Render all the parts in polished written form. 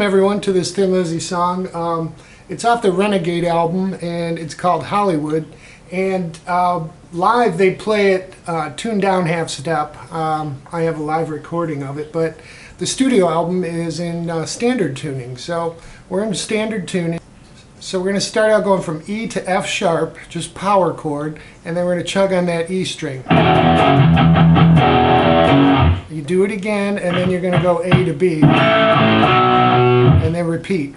everyone to this Thin Lizzy song. It's off the Renegade album and it's called Hollywood. And live they play it tuned down half step. I have a live recording of it, but the studio album is in standard tuning. So we're in standard tuning. So we're going to start out going from E to F sharp, just power chord, and then we're going to chug on that E string. You do it again, and then you're going to go A to B, and then repeat.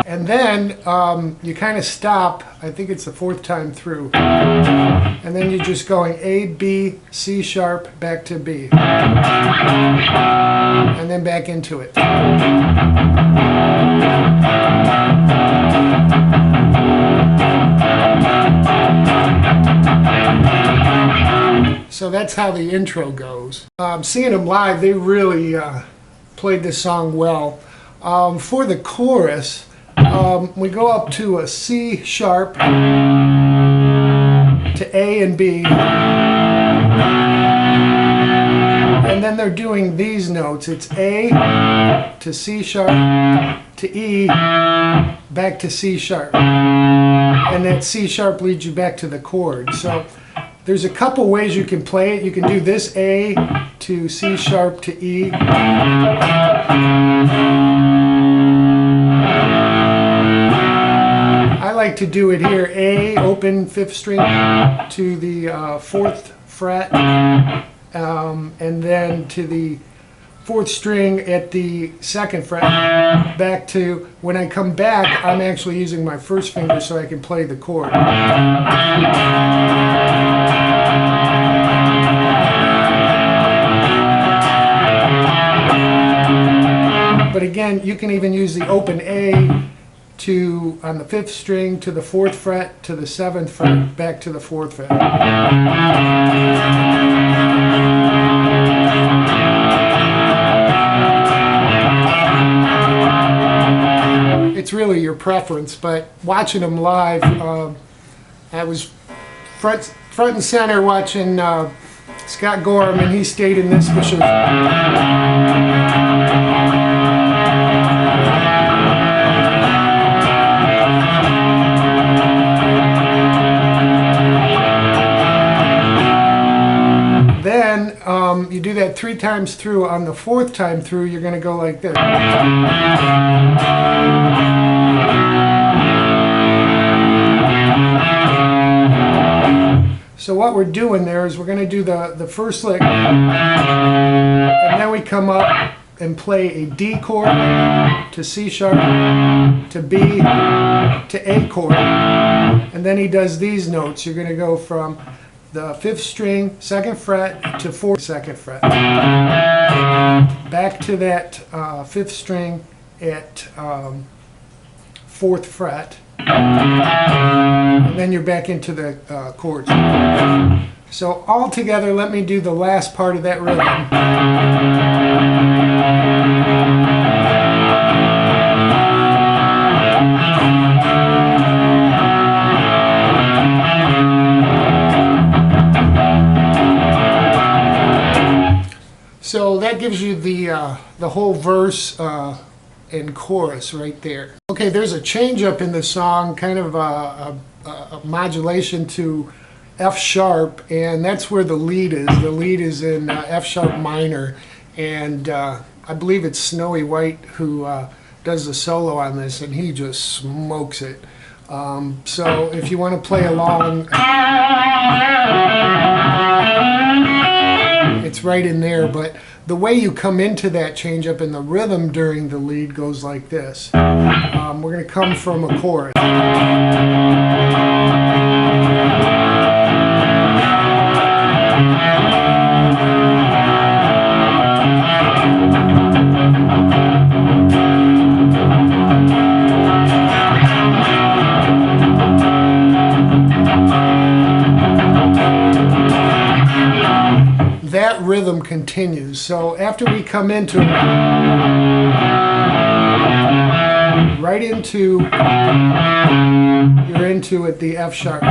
And then you kind of stop, I think it's the fourth time through, and then you're just going A, B, C sharp, back to B, and then back into it. So that's how the intro goes. Seeing them live, they really played this song well. For the chorus, we go up to a C sharp to A and B, and then they're doing these notes. It's A to C sharp to E, back to C sharp, and that C sharp leads you back to the chord. So there's a couple ways you can play it. You can do this A to C sharp to E. I like to do it here, A, open 5th string to the 4th fret, and then to the 4th string at the 2nd fret, back to, when I come back, I'm actually using my first finger so I can play the chord. But again, you can even use the open A to, on the 5th string, to the 4th fret, to the 7th fret, back to the 4th fret. It's really your preference, but watching them live, I was front and center watching Scott Gorham, and he stayed in this position. Then you do that 3 times through. On the 4th time through, you're going to go like this. So what we're doing there is we're going to do the first lick, and then we come up and play a D chord to C sharp to B to A chord, and then he does these notes. You're going to go from the 5th string, 2nd fret to 4th, 2nd fret, back to that 5th string at 4th fret, and then you're back into the chords. So all together, let me do the last part of that rhythm. So that gives you the whole verse and chorus right there. Okay, there's a change up in the song, kind of a modulation to F sharp, and that's where the lead is. The lead is in F sharp minor, and I believe it's Snowy White who does the solo on this, and he just smokes it. So if you want to play along, it's right in there, but the way you come into that change up in the rhythm during the lead goes like this. We're going to come from a chorus. that rhythm continues. So after we come into it, right into, you're into it, the F sharp.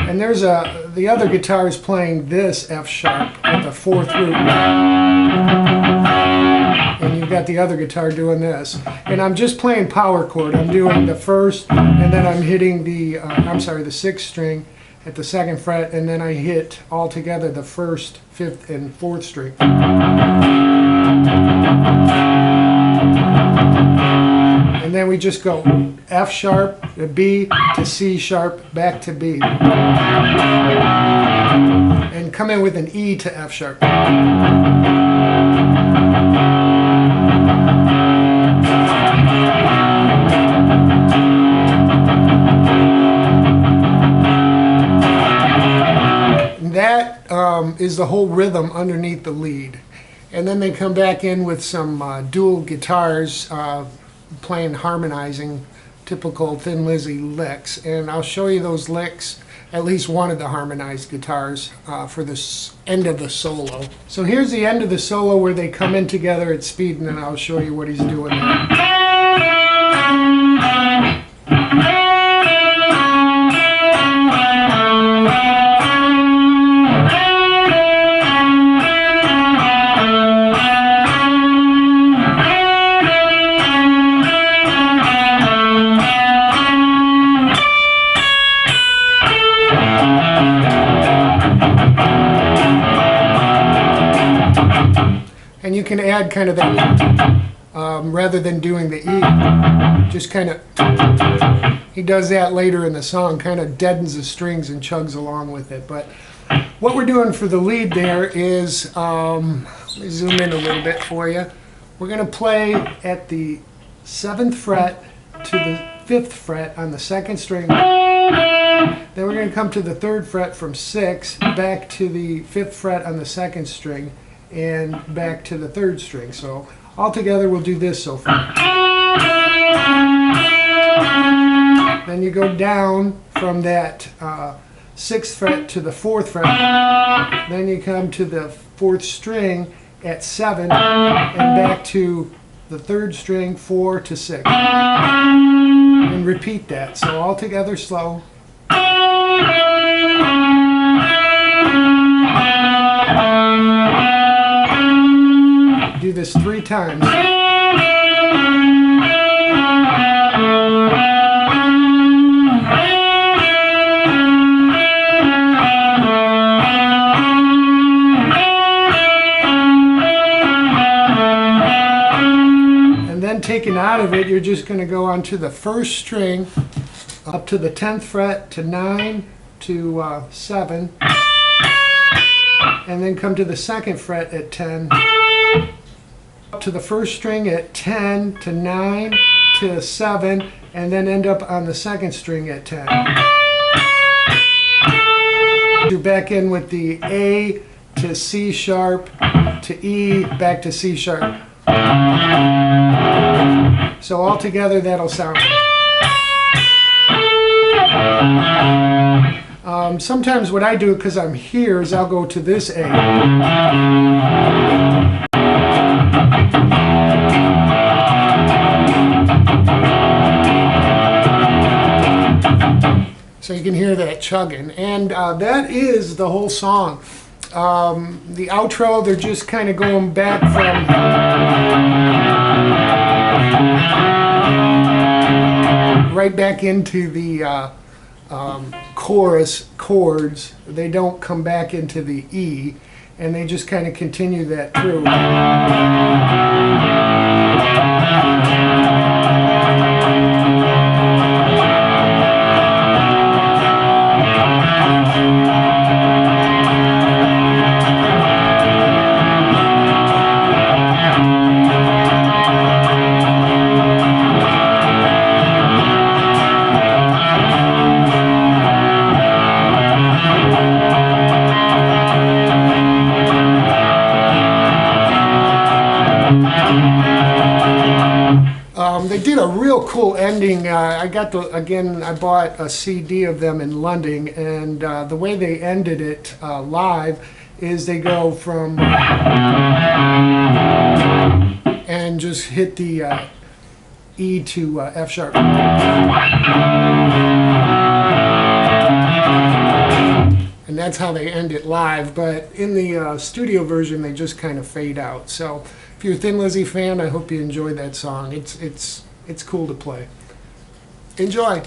And there's the other guitar is playing this F sharp with the 4th root. And you've got the other guitar doing this. And I'm just playing power chord. I'm doing the 1st, and then I'm hitting the, the 6th string at the 2nd fret, and then I hit all together the 1st, 5th, and 4th string. And then we just go F sharp to B to C sharp, back to B. And come in with an E to F sharp. That is the whole rhythm underneath the lead. And then they come back in with some dual guitars playing harmonizing, typical Thin Lizzy licks. And I'll show you those licks, at least one of the harmonized guitars, for this end of the solo. So here's the end of the solo where they come in together at speed, and then I'll show you what he's doing there. And you can add kind of that, rather than doing the E, just kind of, he does that later in the song, kind of deadens the strings and chugs along with it. But what we're doing for the lead there is, let me zoom in a little bit for you. We're going to play at the 7th fret to the 5th fret on the 2nd string. Then we're going to come to the 3rd fret from 6, back to the 5th fret on the 2nd string, and back to the 3rd string. So all together we'll do this so far. Then you go down from that 6th fret to the 4th fret. Then you come to the 4th string at 7 and back to the 3rd string, 4 to 6. And repeat that. So all together slow. Do this 3 times. And then taken out of it, you're just going to go onto the 1st string up to the 10th fret to 9 to 7, and then come to the 2nd fret at 10, up to the 1st string at 10 to 9 to 7, and then end up on the 2nd string at 10. You're back in with the A to C sharp to E, back to C sharp. So all together that'll sound. Sometimes what I do, because I'm here, is I'll go to this A. So you can hear that chugging. And that is the whole song. The outro, they're just kind of going back from right back into the chorus chords. They don't come back into the E, and they just kind of continue that through. They did a real cool ending. I got I bought a CD of them in London, and the way they ended it live is they go from, and just hit the E to F sharp. And that's how they end it live, but in the studio version they just kind of fade out. So if you're a Thin Lizzy fan, I hope you enjoyed that song. It's cool to play. Enjoy.